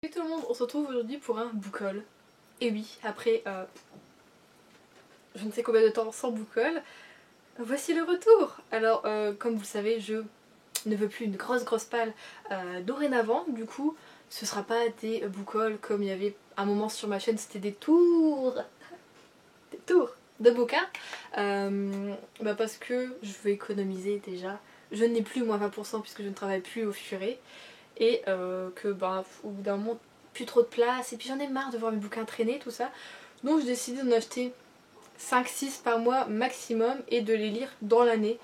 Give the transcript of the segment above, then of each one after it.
Salut tout le monde, on se retrouve aujourd'hui pour un book haul. Et oui, après je ne sais combien de temps sans book haul, voici le retour. Alors comme vous le savez, je ne veux plus une grosse palle dorénavant. Du coup ce sera pas des book hauls comme il y avait un moment sur ma chaîne, c'était des tours de bouquins. Parce que je veux économiser déjà. Je n'ai plus moins 20% puisque je ne travaille plus au Furet. Et que au bout d'un moment plus trop de place, et puis j'en ai marre de voir mes bouquins traîner, tout ça. Donc j'ai décidé d'en acheter 5-6 par mois maximum et de les lire dans l'année.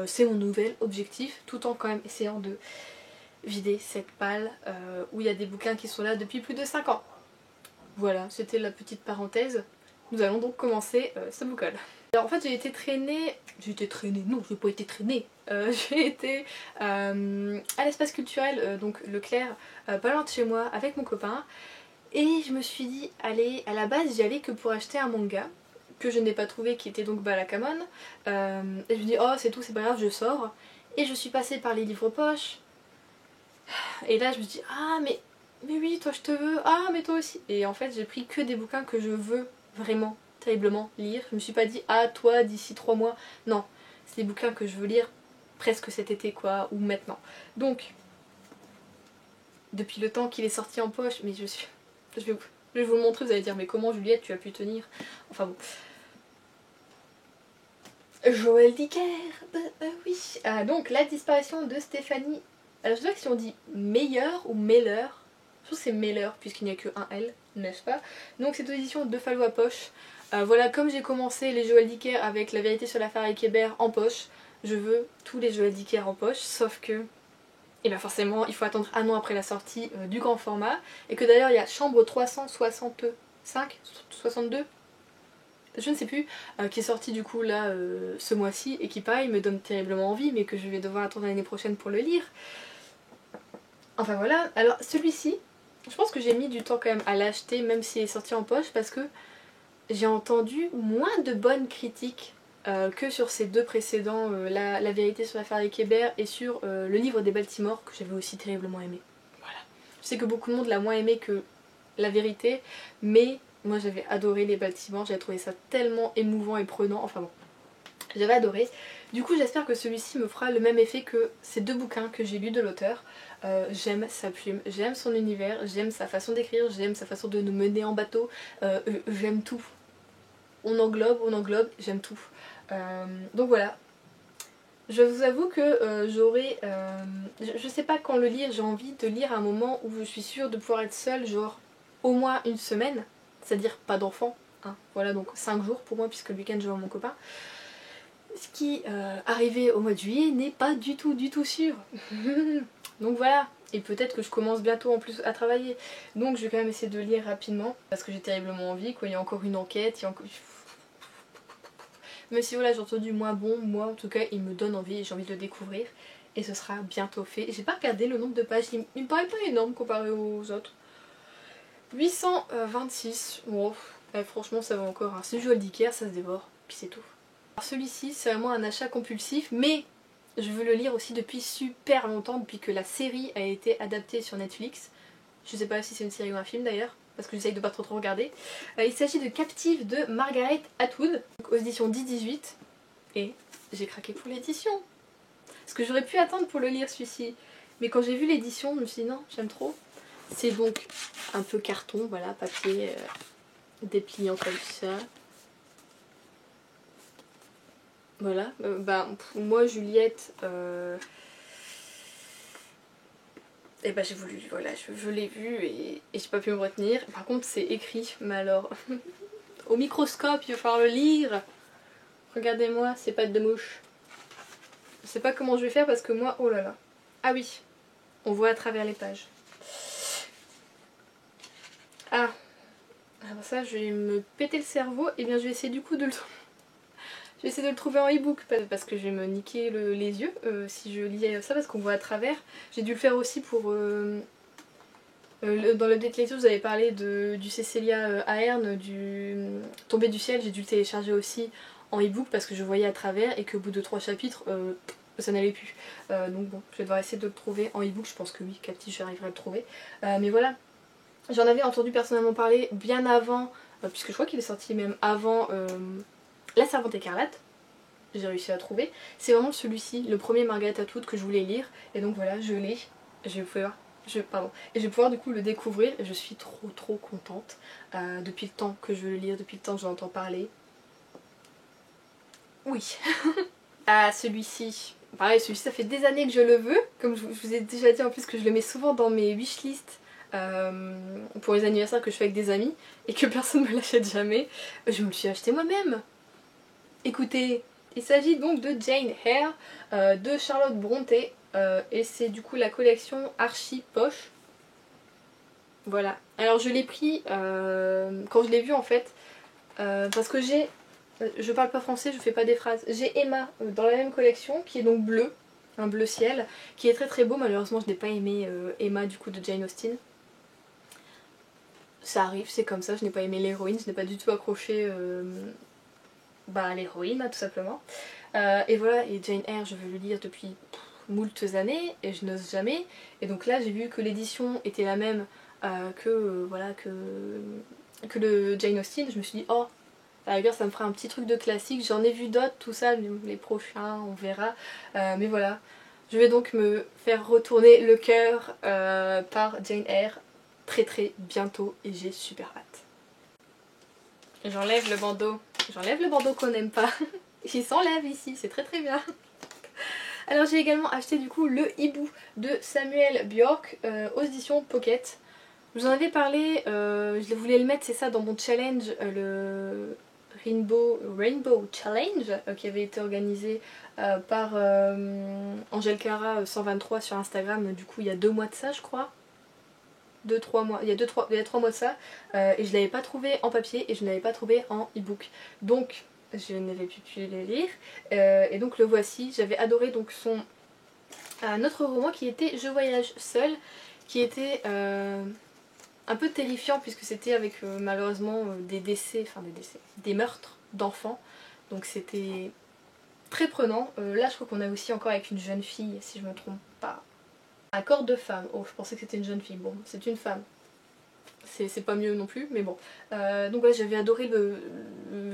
C'est mon nouvel objectif, tout en quand même essayant de vider cette palle où il y a des bouquins qui sont là depuis plus de 5 ans. Voilà, c'était la petite parenthèse. Nous allons donc commencer ce book haul. Alors en fait j'ai été traînée, non j'ai pas été traînée, j'ai été à l'espace culturel, donc Leclerc, pas loin de chez moi avec mon copain, et je me suis dit, allez, à la base j'y allais que pour acheter un manga que je n'ai pas trouvé, qui était donc Balakamon, et je me dis oh c'est tout, c'est pas grave, je sors, et je suis passée par les livres poches, et là je me dis ah mais oui toi je te veux, ah mais toi aussi, et en fait j'ai pris que des bouquins que je veux vraiment terriblement lire. Je me suis pas dit ah toi d'ici 3 mois, non, c'est des bouquins que je veux lire presque cet été quoi, ou maintenant. Donc depuis le temps qu'il est sorti en poche, mais je vais vous le montrer, vous allez dire mais comment Juliette tu as pu tenir, enfin bon. Joël Dicker, oui. Donc la disparition de Stéphanie, alors je sais pas si on dit Meyer ou Meller, je trouve que c'est Meller puisqu'il n'y a que un L, n'est-ce pas. Donc cette édition de Fallot à poche. Voilà, comme j'ai commencé les Joël Dicker avec La vérité sur l'affaire Ekeber en poche, je veux tous les Joël Dicker en poche, sauf que et bien forcément il faut attendre un an après la sortie du grand format, et que d'ailleurs il y a Chambre 365, 62, je ne sais plus, qui est sorti du coup là ce mois-ci, et qui pareil me donne terriblement envie, mais que je vais devoir attendre l'année prochaine pour le lire. Enfin voilà, alors celui-ci, je pense que j'ai mis du temps quand même à l'acheter, même s'il est sorti en poche, parce que j'ai entendu moins de bonnes critiques que sur ces deux précédents, la vérité sur l'affaire Ekeber et sur le livre des Baltimore, que j'avais aussi terriblement aimé. Voilà. Je sais que beaucoup de monde l'a moins aimé que la vérité, mais moi j'avais adoré les Baltimore, j'avais trouvé ça tellement émouvant et prenant, enfin bon, j'avais adoré. Du coup j'espère que celui-ci me fera le même effet que ces deux bouquins que j'ai lus de l'auteur. J'aime sa plume, j'aime son univers, j'aime sa façon d'écrire, j'aime sa façon de nous mener en bateau, j'aime tout. On englobe, j'aime tout. Donc voilà. Je vous avoue que je sais pas quand le lire, j'ai envie de lire à un moment où je suis sûre de pouvoir être seule, genre au moins une semaine, c'est-à-dire pas d'enfant, hein. Voilà, donc 5 jours pour moi puisque le week-end je vois mon copain. Ce qui, arrivé au mois de juillet, n'est pas du tout sûr. Donc voilà, et peut-être que je commence bientôt en plus à travailler. Donc je vais quand même essayer de lire rapidement, parce que j'ai terriblement envie, quoi. Il y a encore une enquête, il y a encore... Même si voilà, j'ai entendu moins bon, moi en tout cas il me donne envie et j'ai envie de le découvrir. Et ce sera bientôt fait. J'ai pas regardé le nombre de pages, il me paraît pas énorme comparé aux autres. 826, bon, franchement ça va encore, hein. C'est Joël Dicker, ça se dévore, puis c'est tout. Celui-ci c'est vraiment un achat compulsif, mais je veux le lire aussi depuis super longtemps, depuis que la série a été adaptée sur Netflix. Je sais pas si c'est une série ou un film d'ailleurs, parce que j'essaye de pas trop regarder. Il s'agit de Captive de Margaret Atwood, aux éditions 10-18, et j'ai craqué pour l'édition. Parce que j'aurais pu attendre pour le lire celui-ci, mais quand j'ai vu l'édition, je me suis dit non, j'aime trop. C'est donc un peu carton, voilà, papier dépliant comme ça. Voilà, moi Juliette, et j'ai voulu, voilà, je l'ai vu et j'ai pas pu me retenir. Par contre c'est écrit, mais alors, au microscope il va falloir le lire. Regardez-moi ces pattes de mouche. Je sais pas comment je vais faire parce que moi, oh là là. Ah oui, on voit à travers les pages. Ah, alors ça je vais me péter le cerveau, et bien je vais essayer du coup de le... Je vais essayer de le trouver en e-book parce que je vais me niquer les yeux si je lis ça, parce qu'on voit à travers. J'ai dû le faire aussi pour... dans le date lecture vous avez parlé du Cécilia Ahern, du Tombé du ciel, j'ai dû le télécharger aussi en e-book parce que je voyais à travers et qu'au bout de 3 chapitres ça n'allait plus. Donc bon, je vais devoir essayer de le trouver en e-book, je pense que oui, Captive j'arriverai à le trouver. Mais voilà, J'en avais entendu personnellement parler bien avant, puisque je crois qu'il est sorti même avant La Servante écarlate. J'ai réussi à trouver. C'est vraiment celui-ci, le premier Margaret Atwood que je voulais lire. Et donc voilà, je l'ai. Je vais pouvoir, et je vais pouvoir du coup le découvrir. Et je suis trop contente. Depuis le temps que je veux le lire, depuis le temps que j'en entends parler. Oui. Ah, celui-ci. Pareil, celui-ci, ça fait des années que je le veux. Comme je vous ai déjà dit en plus que je le mets souvent dans mes wishlists pour les anniversaires que je fais avec des amis et que personne ne me l'achète jamais. Je me le suis acheté moi-même. Écoutez, il s'agit donc de Jane Eyre de Charlotte Brontë et c'est du coup la collection Archie Poche. Voilà. Alors je l'ai pris quand je l'ai vu en fait parce que j'ai... Je parle pas français, je fais pas des phrases. J'ai Emma dans la même collection qui est donc bleu, un bleu ciel, qui est très beau. Malheureusement je n'ai pas aimé Emma du coup de Jane Austen. Ça arrive, c'est comme ça, je n'ai pas aimé l'héroïne, je n'ai pas du tout accroché à l'héroïne tout simplement. Et voilà, et Jane Eyre je veux le lire depuis moultes années et je n'ose jamais. Et donc là j'ai vu que l'édition était la même voilà, que le Jane Austen, je me suis dit oh, à la rigueur ça me fera un petit truc de classique, j'en ai vu d'autres, tout ça, les prochains on verra, mais voilà. Je vais donc me faire retourner le cœur par Jane Eyre très bientôt et j'ai super hâte. J'enlève le bandeau qu'on n'aime pas, il s'enlève ici, c'est très bien. Alors j'ai également acheté du coup le hibou de Samuel Bjork aux éditions Pocket. Je vous en avais parlé, je voulais le mettre, c'est ça, dans mon challenge, le Rainbow Challenge qui avait été organisé par Angèle Cara 123 sur Instagram, du coup il y a 2 mois de ça je crois. 2-3 mois, il y a 3 mois de ça, et je ne l'avais pas trouvé en papier et je ne l'avais pas trouvé en e-book. Donc je n'avais plus pu le lire, et donc le voici. J'avais adoré donc un autre roman qui était Je voyage seule, qui était un peu terrifiant puisque c'était avec malheureusement des meurtres d'enfants, donc c'était très prenant. Là je crois qu'on a aussi encore avec une jeune fille si je me trompe pas. Un corps de femme, oh je pensais que c'était une jeune fille, bon c'est une femme. C'est pas mieux non plus, mais bon. Donc ouais, j'avais adoré le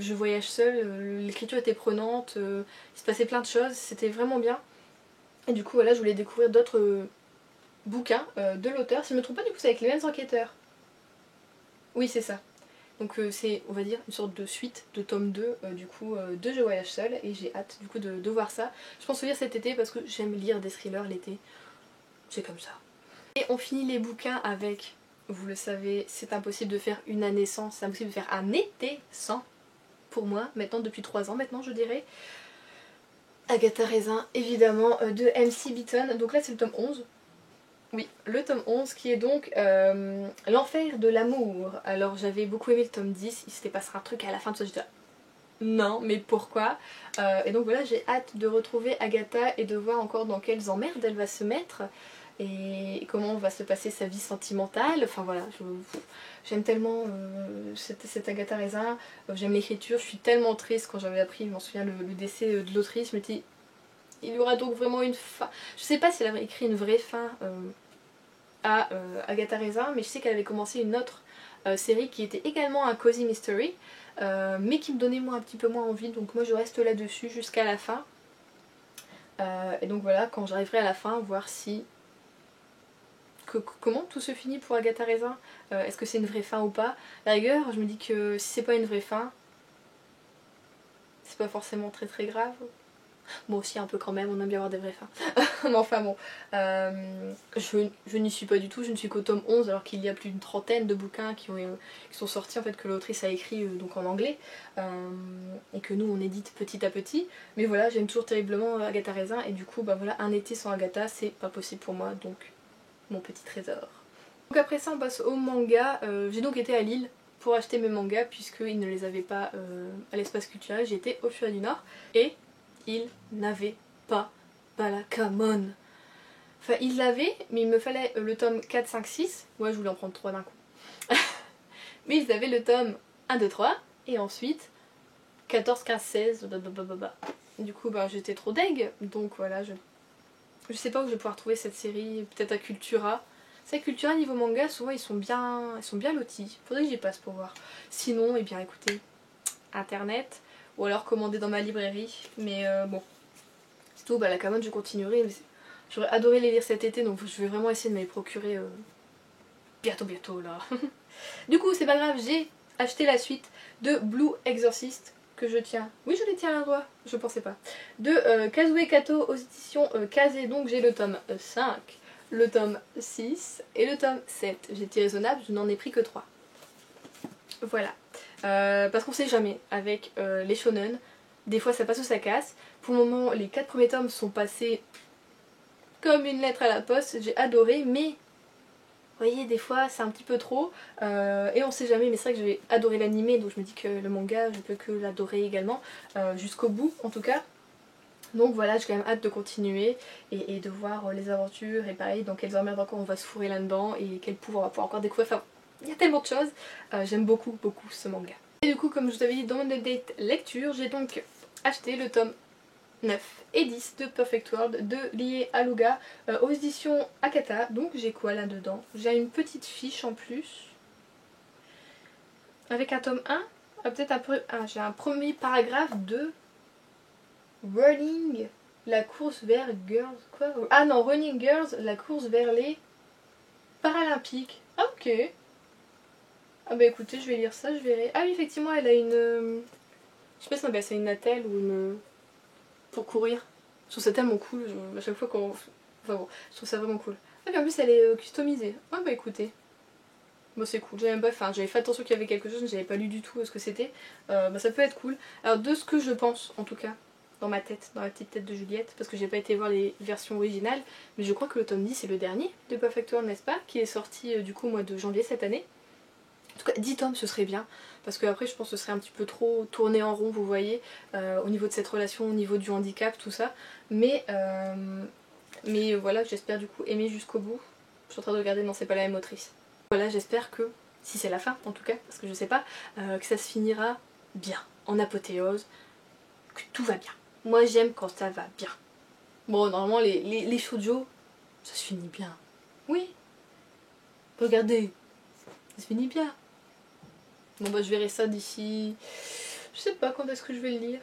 Je voyage seule, l'écriture était prenante, il se passait plein de choses, c'était vraiment bien. Et du coup voilà, je voulais découvrir d'autres bouquins de l'auteur. Si je me trompe pas, du coup c'est avec les mêmes enquêteurs. Oui c'est ça. Donc c'est on va dire une sorte de suite de tome 2 du coup de Je voyage seule et j'ai hâte du coup de voir ça. Je pense le lire cet été parce que j'aime lire des thrillers l'été. C'est comme ça. Et on finit les bouquins avec, vous le savez, c'est impossible de faire une année sans, c'est impossible de faire un été sans, pour moi, maintenant depuis 3 ans maintenant je dirais. Agatha Raisin, évidemment, de MC Beaton. Donc là c'est le tome 11. Oui, le tome 11 qui est donc L'enfer de l'amour. Alors j'avais beaucoup aimé le tome 10, il s'était passé un truc à la fin de ça, j'étais là, non mais pourquoi et donc voilà, j'ai hâte de retrouver Agatha et de voir encore dans quelles emmerdes elle va se mettre et comment va se passer sa vie sentimentale. Enfin voilà, j'aime tellement cette Agatha Raisin, j'aime l'écriture, je suis tellement triste quand j'avais appris, je m'en souviens, le décès de l'autrice, je me dis il y aura donc vraiment une fin. Je sais pas si elle avait écrit une vraie fin à Agatha Raisin, mais je sais qu'elle avait commencé une autre série qui était également un cozy mystery, mais qui me donnait moi un petit peu moins envie, donc moi je reste là-dessus jusqu'à la fin. Et donc voilà, quand j'arriverai à la fin, voir si... comment tout se finit pour Agatha Raisin, est-ce que c'est une vraie fin ou pas. À la rigueur, je me dis que si c'est pas une vraie fin, c'est pas forcément très grave. Moi aussi un peu quand même, on aime bien avoir des vraies fins. Mais enfin bon, je n'y suis pas du tout, je ne suis qu'au tome 11 alors qu'il y a plus d'une trentaine de bouquins qui sont sortis en fait, que l'autrice a écrit donc en anglais et que nous on édite petit à petit. Mais voilà, j'aime toujours terriblement Agatha Raisin et du coup bah voilà, un été sans Agatha c'est pas possible pour moi, donc mon petit trésor. Donc après ça on passe au manga. J'ai donc été à Lille pour acheter mes mangas puisqu'ils ne les avaient pas à l'espace culturel, j'étais au Furet du Nord et il n'avait pas Ballakamon. Enfin, il l'avait, mais il me fallait le tome 4, 5, 6. Ouais, je voulais en prendre 3 d'un coup. Mais ils avaient le tome 1, 2, 3. Et ensuite, 14, 15, 16. Du coup, bah, j'étais trop deg. Donc voilà, je sais pas où je vais pouvoir trouver cette série. Peut-être à Cultura. C'est vrai que Cultura niveau manga, souvent ils sont bien lotis. Faudrait que j'y passe pour voir. Sinon, eh bien écoutez, internet, ou alors commander dans ma librairie. Mais bon, c'est tout, bah la commande je continuerai. Mais j'aurais adoré les lire cet été, donc je vais vraiment essayer de me les procurer bientôt là. Du coup, c'est pas grave, j'ai acheté la suite de Blue Exorcist, que je tiens. Oui, je les tiens à l'un doigt, je pensais pas. De Kazue Kato aux éditions Kaze, donc j'ai le tome 5, le tome 6 et le tome 7. J'ai été raisonnable, je n'en ai pris que 3. Voilà. Parce qu'on sait jamais avec les shonen, des fois ça passe ou ça casse. Pour le moment, les 4 premiers tomes sont passés comme une lettre à la poste, j'ai adoré, mais vous voyez, des fois c'est un petit peu trop, et on sait jamais, mais c'est vrai que j'ai adoré l'animé, donc je me dis que le manga, je peux que l'adorer également, jusqu'au bout en tout cas. Donc voilà, j'ai quand même hâte de continuer et de voir les aventures, et pareil, dans quelles emmerdes encore on va se fourrer là-dedans, et quel pouvoir on va pouvoir encore découvrir, enfin, il y a tellement de choses, j'aime beaucoup ce manga. Et du coup, comme je vous avais dit dans mon update lecture, j'ai donc acheté le tome 9 et 10 de Perfect World de Lie Aluga aux éditions Akata. Donc j'ai quoi là-dedans? J'ai une petite fiche en plus avec un tome 1, peut-être un peu... Ah, j'ai un premier paragraphe de Running, la course vers Girls... Quoi? Ah non, Running Girls, la course vers les Paralympiques. Ah ok. Ah bah écoutez, je vais lire ça, je verrai. Ah oui, effectivement, elle a une... Je sais pas si on appelle ça une attelle ou une... pour courir. Je trouve ça tellement cool, à chaque fois qu'on... Enfin bon, je trouve ça vraiment cool. Ah mais en plus elle est customisée. Ah bah écoutez. Bon c'est cool, j'avais fait attention qu'il y avait quelque chose, mais j'avais pas lu du tout ce que c'était. Bah ça peut être cool. Alors de ce que je pense en tout cas, dans ma tête, dans la petite tête de Juliette, parce que j'ai pas été voir les versions originales, mais je crois que le tome 10 c'est le dernier de Perfect World, n'est-ce pas? Qui est sorti du coup au mois de janvier cette année. En tout cas 10 tomes ce serait bien, parce que après je pense que ce serait un petit peu trop tourné en rond, vous voyez, au niveau de cette relation, au niveau du handicap, tout ça. Mais voilà, j'espère du coup aimer jusqu'au bout. Je suis en train de regarder, non c'est pas la même autrice. Voilà, j'espère que, si c'est la fin en tout cas, parce que je sais pas, que ça se finira bien, en apothéose, que tout va bien. Moi j'aime quand ça va bien. Bon, normalement les shoujo, ça se finit bien. Oui, regardez, ça se finit bien. Bon bah je verrai ça d'ici... Je sais pas quand est-ce que je vais le lire.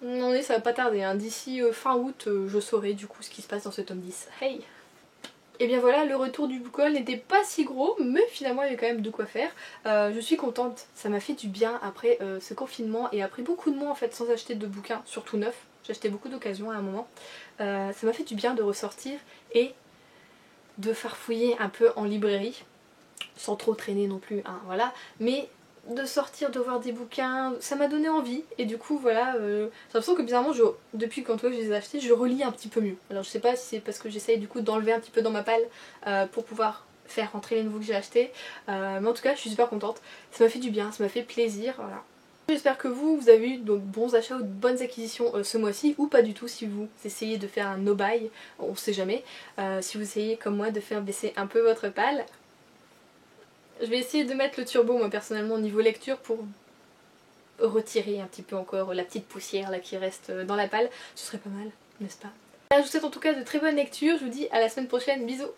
Non mais ça va pas tarder, hein. D'ici fin août je saurai du coup ce qui se passe dans ce tome 10. Hey! Et bien voilà, le retour du book haul n'était pas si gros, mais finalement il y avait quand même de quoi faire. Je suis contente, ça m'a fait du bien après ce confinement et après beaucoup de mois en fait sans acheter de bouquins, surtout neufs. J'ai acheté beaucoup d'occasions à un moment. Ça m'a fait du bien de ressortir et de farfouiller un peu en librairie. Sans trop traîner non plus, hein, voilà, mais de sortir, de voir des bouquins, ça m'a donné envie, et du coup voilà, j'ai l'impression que bizarrement, depuis quand je les ai achetés, je relis un petit peu mieux. Alors je sais pas si c'est parce que j'essaye du coup d'enlever un petit peu dans ma palle pour pouvoir faire rentrer les nouveaux que j'ai achetés, mais en tout cas je suis super contente, ça m'a fait du bien, ça m'a fait plaisir, voilà. J'espère que vous avez eu de bons achats ou de bonnes acquisitions ce mois-ci, ou pas du tout si vous essayez de faire un no-buy, on sait jamais, si vous essayez comme moi de faire baisser un peu votre palle. Je vais essayer de mettre le turbo moi personnellement au niveau lecture pour retirer un petit peu encore la petite poussière là qui reste dans la palle. Ce serait pas mal, n'est-ce pas? Je vous souhaite en tout cas de très bonnes lectures, je vous dis à la semaine prochaine, bisous!